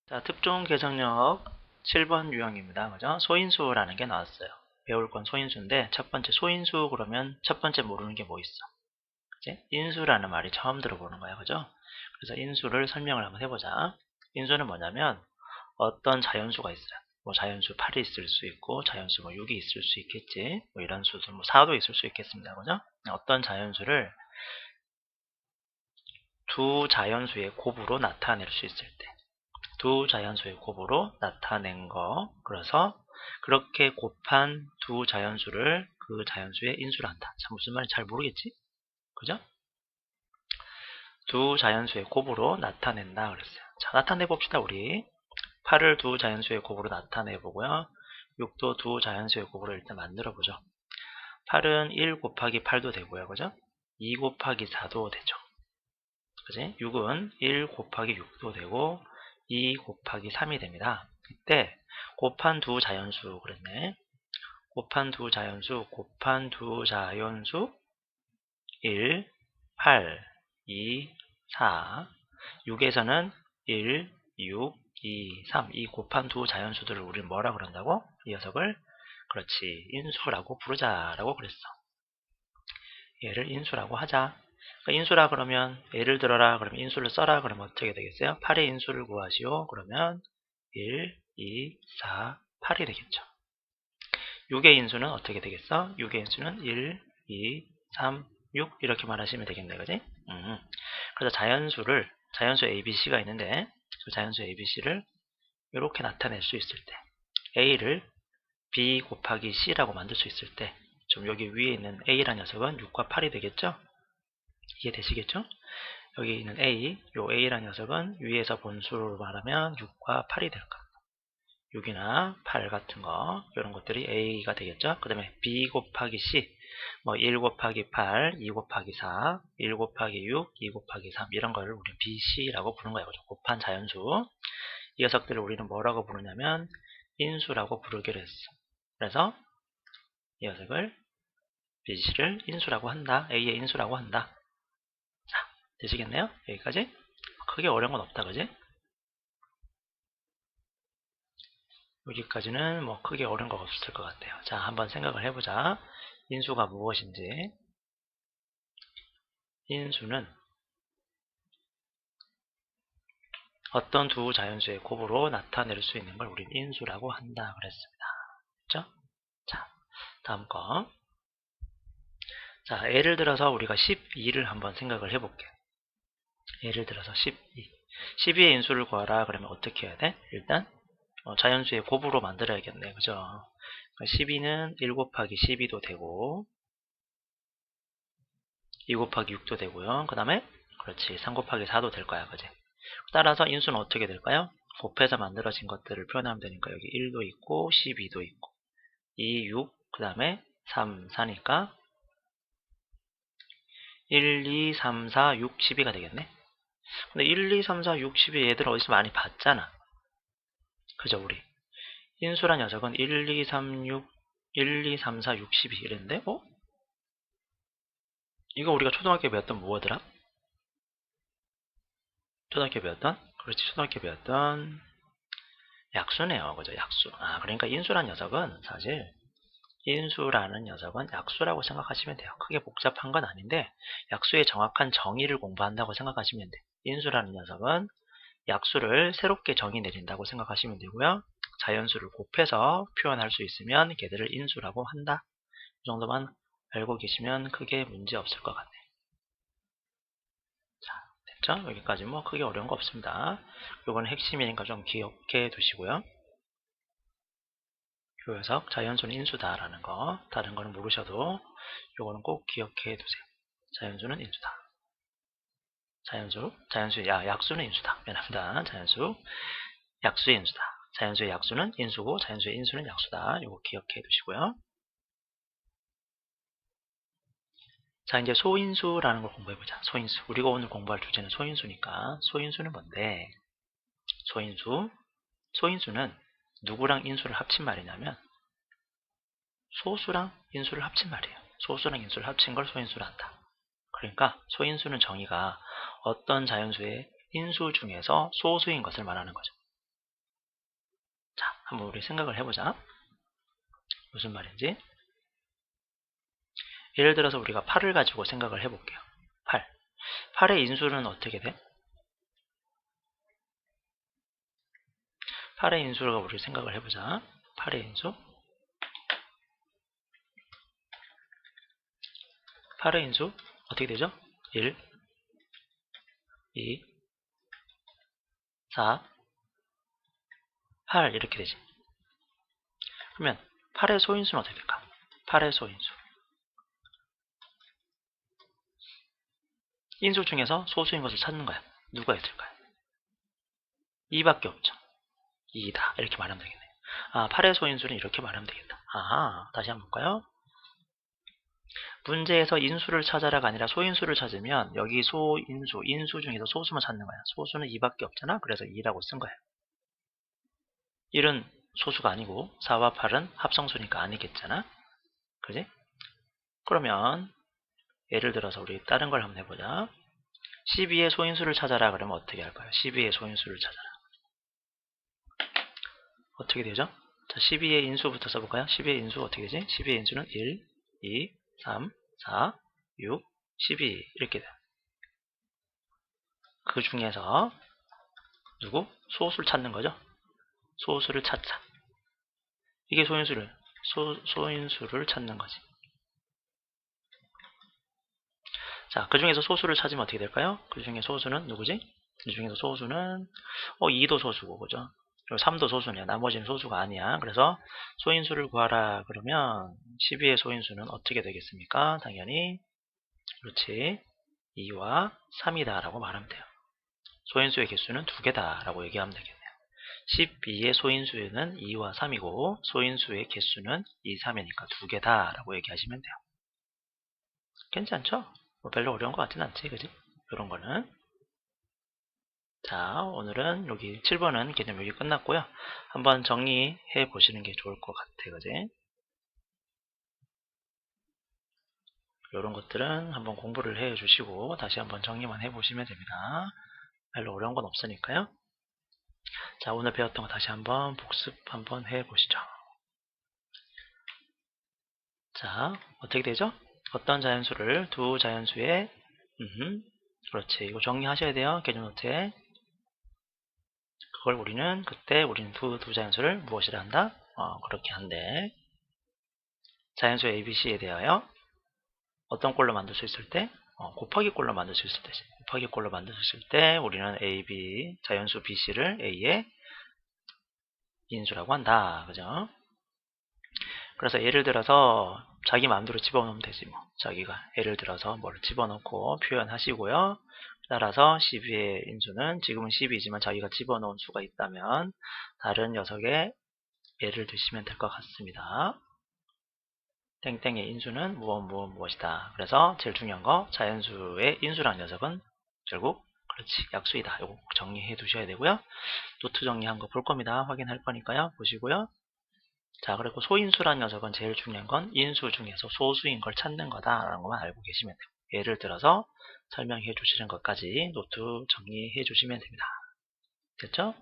자, 특종 계정력 7번 유형입니다. 그죠? 소인수라는 게 나왔어요. 배울 건 소인수인데, 첫 번째 소인수 그러면 첫 번째 모르는 게 뭐 있어? 그치? 인수라는 말이 처음 들어보는 거야. 그죠? 그래서 인수를 설명을 한번 해보자. 인수는 뭐냐면, 어떤 자연수가 있어요. 뭐 자연수 8이 있을 수 있고, 자연수 뭐 6이 있을 수 있겠지. 뭐 이런 수들, 뭐 4도 있을 수 있겠습니다. 그죠? 어떤 자연수를 두 자연수의 곱으로 나타낼 수 있을 때. 두 자연수의 곱으로 나타낸 거. 그래서 그렇게 곱한 두 자연수를 그 자연수의 인수를 한다. 참 무슨 말인지 잘 모르겠지? 그죠? 두 자연수의 곱으로 나타낸다 그랬어요. 자, 나타내 봅시다. 우리 8을 두 자연수의 곱으로 나타내 보고요. 6도 두 자연수의 곱으로 일단 만들어 보죠. 8은 1 곱하기 8도 되고요. 그죠? 2 곱하기 4도 되죠. 그지? 6은 1 곱하기 6도 되고 2 곱하기 3이 됩니다. 이때 곱한 두 자연수 그랬네. 곱한 두 자연수 1, 8, 2, 4 6에서는 1, 6, 2, 3 이 곱한 두 자연수들을 우리는 뭐라 그런다고? 이 녀석을 그렇지 인수라고 부르자라고 그랬어. 얘를 인수라고 하자. 그러니까 인수라 그러면 예를 들어라 그러면 인수를 써라 그러면 어떻게 되겠어요? 8의 인수를 구하시오. 그러면 1, 2, 4, 8이 되겠죠. 6의 인수는 어떻게 되겠어? 6의 인수는 1, 2, 3, 6 이렇게 말하시면 되겠네. 그지? 그래서 자연수 ABC가 있는데 그 자연수 ABC를 이렇게 나타낼 수 있을 때 A를 B 곱하기 C라고 만들 수 있을 때 좀 여기 위에 있는 A라는 녀석은 6과 8이 되겠죠? 이해되시겠죠? 여기 있는 A, 요 A라는 녀석은 위에서 본수로 말하면 6과 8이 될 겁니다. 6이나 8 같은 거, 이런 것들이 A가 되겠죠? 그 다음에 B 곱하기 C, 뭐 1 곱하기 8, 2 곱하기 4, 1 곱하기 6, 2 곱하기 3 이런 거를 우리 BC라고 부르는 거예요. 그죠? 곱한 자연수. 이 녀석들을 우리는 뭐라고 부르냐면 인수라고 부르기로 했어. 그래서 이 녀석을 BC를 인수라고 한다. A의 인수라고 한다. 자, 되시겠네요? 여기까지? 크게 어려운 건 없다, 그지? 여기까지는 뭐 크게 어려운 거 없을 것 같아요. 자, 한번 생각을 해보자. 인수가 무엇인지. 인수는 어떤 두 자연수의 곱으로 나타낼 수 있는 걸 우리는 인수라고 한다 그랬습니다. 그렇죠? 자, 다음 거. 자, 예를 들어서 우리가 12를 한번 생각을 해볼게요. 예를 들어서 12. 12의 인수를 구하라 그러면 어떻게 해야 돼? 일단 자연수의 곱으로 만들어야겠네. 그죠? 12는 1 곱하기 12도 되고 2 곱하기 6도 되고요. 그 다음에 그렇지 3 곱하기 4도 될 거야. 그지? 따라서 인수는 어떻게 될까요? 곱해서 만들어진 것들을 표현하면 되니까 여기 1도 있고 12도 있고 2, 6, 그 다음에 3, 4니까 1, 2, 3, 4, 6, 12가 되겠네. 근데 1, 2, 3, 4, 6, 12 얘들 어디서 많이 봤잖아. 그죠 우리 인수란 녀석은 1, 2, 3, 6, 1, 2, 3, 4, 6, 12 이랬는데 이거 우리가 초등학교 배웠던 뭐더라? 초등학교 배웠던? 그렇지 초등학교 배웠던 약수네요. 그죠? 약수. 그러니까 인수란 녀석은 사실 인수라는 녀석은 약수라고 생각하시면 돼요. 크게 복잡한 건 아닌데 약수의 정확한 정의를 공부한다고 생각하시면 돼요. 인수라는 녀석은 약수를 새롭게 정의 내린다고 생각하시면 되고요. 자연수를 곱해서 표현할 수 있으면 걔들을 인수라고 한다. 이 정도만 알고 계시면 크게 문제 없을 것 같네요. 자, 됐죠? 여기까지 뭐 크게 어려운 거 없습니다. 요거는 핵심이니까 좀 기억해 두시고요. 요 녀석 자연수는 인수다라는 거 다른 거는 모르셔도 요거는 꼭 기억해 두세요. 자연수는 인수다. 약수는 인수다. 미안합니다. 약수의 인수다. 자연수의 약수는 인수고 자연수의 인수는 약수다. 요거 기억해 두시고요. 자, 이제 소인수라는 걸 공부해보자. 소인수. 우리가 오늘 공부할 주제는 소인수니까 소인수는 뭔데? 소인수는 누구랑 인수를 합친 말이냐면 소수랑 인수를 합친 말이에요. 소수랑 인수를 합친 걸 소인수를 한다. 그러니까 소인수는 정의가 어떤 자연수의 인수 중에서 소수인 것을 말하는 거죠. 한번 우리 생각을 해보자. 무슨 말인지. 예를 들어서 우리가 8을 가지고 생각을 해볼게요. 8. 8의 인수는 어떻게 돼? 8의 인수를 우리 생각을 해보자. 8의 인수. 8의 인수 어떻게 되죠? 1, 2, 4, 8 이렇게 되지. 그러면 8의 소인수는 어떻게 될까? 8의 소인수. 인수 중에서 소수인 것을 찾는 거야. 누가 있을까요? 2밖에 없죠. 2다. 이렇게 말하면 되겠네. 8의 소인수는 이렇게 말하면 되겠다. 다시 한번 볼까요? 문제에서 인수를 찾아라가 아니라 소인수를 찾으면 여기 소인수, 인수 중에서 소수만 찾는 거야. 소수는 2밖에 없잖아. 그래서 2라고 쓴 거야. 1은 소수가 아니고 4와 8은 합성수니까 아니겠잖아. 그지? 그러면 예를 들어서 우리 다른 걸 한번 해보자. 12의 소인수를 찾아라 그러면 어떻게 할까요? 12의 소인수를 찾아라. 어떻게 되죠? 자, 12의 인수부터 써볼까요? 12의 인수 어떻게 되지? 12의 인수는 1, 2, 3, 4, 6, 12 이렇게 돼. 그 중에서 누구? 소수를 찾는 거죠. 소수를 찾자. 이게 소인수를 찾는 거지. 자, 그 중에서 소수를 찾으면 어떻게 될까요? 그 중에 소수는 누구지? 그 중에서 소수는 2도 소수고, 그죠? 그리고 3도 소수냐. 나머지는 소수가 아니야. 그래서 소인수를 구하라 그러면 12의 소인수는 어떻게 되겠습니까? 당연히 그렇지. 2와 3이다 라고 말하면 돼요. 소인수의 개수는 2개다 라고 얘기하면 되겠네요. 12의 소인수는 2와 3이고 소인수의 개수는 2, 3이니까 2개다 라고 얘기하시면 돼요. 괜찮죠? 뭐 별로 어려운 것 같진 않지, 그지? 이런 거는. 자, 오늘은 여기 7번은 개념 여기 끝났고요. 한번 정리해 보시는 게 좋을 것 같아, 그지? 이런 것들은 한번 공부를 해 주시고 다시 한번 정리만 해 보시면 됩니다. 별로 어려운 건 없으니까요. 자, 오늘 배웠던 거 다시 한번 복습 한번 해 보시죠. 자, 어떻게 되죠? 어떤 자연수를 두 자연수의 그렇지. 이거 정리하셔야 돼요. 개념 노트에. 그걸 우리는 두 자연수를 무엇이라 한다? 그렇게 한대. 자연수 ABC에 대하여 어떤 꼴로 만들 수 있을 때? 곱하기 꼴로 만들 수 있을 때. 곱하기 꼴로 만들 수 있을 때 우리는 AB, 자연수 BC를 A의 인수라고 한다. 그죠? 그래서 예를 들어서 자기 마음대로 집어넣으면 되지 뭐. 자기가 예를 들어서 뭐를 집어넣고 표현하시고요. 따라서 12의 인수는 지금은 12이지만 자기가 집어넣은 수가 있다면 다른 녀석의 예를 드시면 될 것 같습니다. 땡땡의 인수는 무엇이다. 그래서 제일 중요한 거 자연수의 인수라는 녀석은 결국 그렇지 약수이다. 이거 정리해 두셔야 되고요. 노트 정리한 거 볼 겁니다. 확인할 거니까요. 보시고요. 자, 그리고 소인수라는 녀석은 제일 중요한 건 인수 중에서 소수인 걸 찾는 거다라는 것만 알고 계시면 돼요. 예를 들어서 설명해 주시는 것까지 노트 정리해 주시면 됩니다. 됐죠?